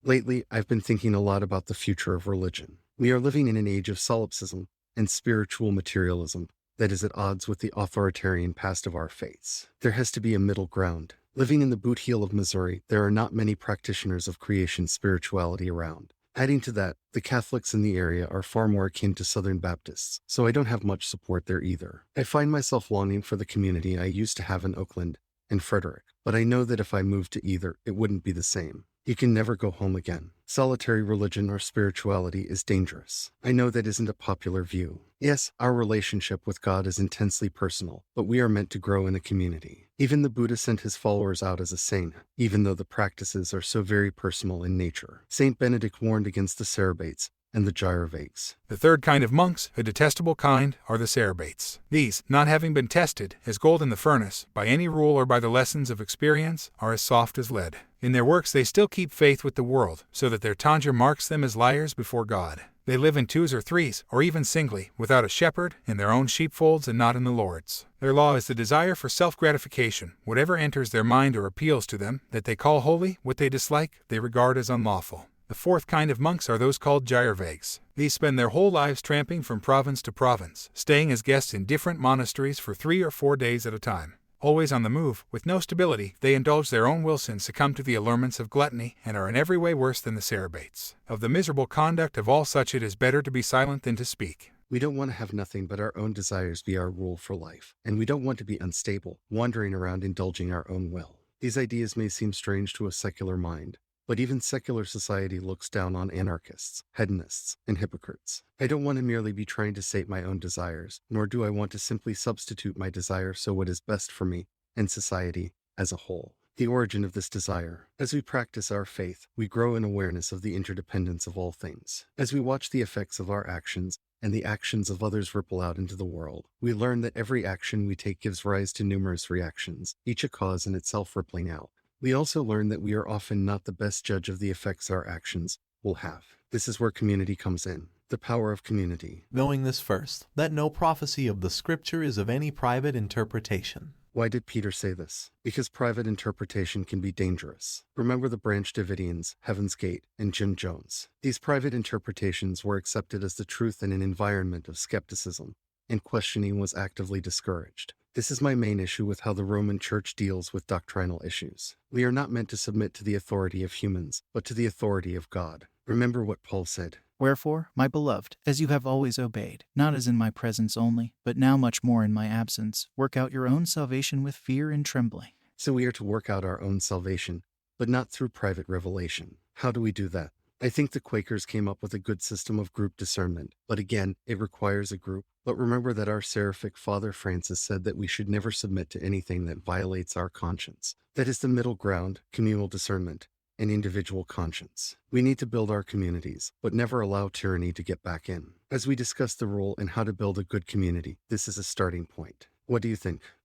Lately, I've been thinking a lot about the future of religion. We are living in an age of solipsism and spiritual materialism that is at odds with the authoritarian past of our faiths. There has to be a middle ground. Living in the Bootheel of Missouri, there are not many practitioners of creation spirituality around. Adding to that, the Catholics in the area are far more akin to Southern Baptists, so I don't have much support there either. I find myself longing for the community I used to have in Oakland and Frederick, but I know that if I moved to either, it wouldn't be the same. You can never go home again. Solitary religion or spirituality is dangerous. I know that isn't a popular view. Yes, our relationship with God is intensely personal, but we are meant to grow in a community. Even the Buddha sent his followers out as a Sangha, even though the practices are so very personal in nature. Saint Benedict warned against the cerebates and the gyrovates. The third kind of monks, a detestable kind, are the cerebates. These, not having been tested, as gold in the furnace, by any rule or by the lessons of experience, are as soft as lead. In their works they still keep faith with the world, so that their tonsure marks them as liars before God. They live in twos or threes, or even singly, without a shepherd, in their own sheepfolds and not in the Lord's. Their law is the desire for self-gratification. Whatever enters their mind or appeals to them, that they call holy, what they dislike, they regard as unlawful. The fourth kind of monks are those called gyrovags. These spend their whole lives tramping from province to province, staying as guests in different monasteries for 3 or 4 days at a time. Always on the move, with no stability, they indulge their own wills and succumb to the allurements of gluttony, and are in every way worse than the cerebates. Of the miserable conduct of all such it is better to be silent than to speak. We don't want to have nothing but our own desires be our rule for life, and we don't want to be unstable, wandering around indulging our own will. These ideas may seem strange to a secular mind, but even secular society looks down on anarchists, hedonists, and hypocrites. I don't want to merely be trying to sate my own desires, nor do I want to simply substitute my desire so what is best for me and society as a whole. The origin of this desire. As we practice our faith, we grow in awareness of the interdependence of all things. As we watch the effects of our actions and the actions of others ripple out into the world, we learn that every action we take gives rise to numerous reactions, each a cause in itself rippling out. We also learn that we are often not the best judge of the effects our actions will have. This is where community comes in. The power of community. Knowing this first, that no prophecy of the Scripture is of any private interpretation. Why did Peter say this? Because private interpretation can be dangerous. Remember the Branch Davidians, Heaven's Gate, and Jim Jones. These private interpretations were accepted as the truth in an environment of skepticism, and questioning was actively discouraged. This is my main issue with how the Roman Church deals with doctrinal issues. We are not meant to submit to the authority of humans, but to the authority of God. Remember what Paul said. Wherefore, my beloved, as you have always obeyed, not as in my presence only, but now much more in my absence, work out your own salvation with fear and trembling. So we are to work out our own salvation, but not through private revelation. How do we do that? I think the Quakers came up with a good system of group discernment, but again, it requires a group. But remember that our seraphic Father Francis said that we should never submit to anything that violates our conscience. That is the middle ground, communal discernment, and individual conscience. We need to build our communities, but never allow tyranny to get back in. As we discuss the role and how to build a good community, this is a starting point. What do you think?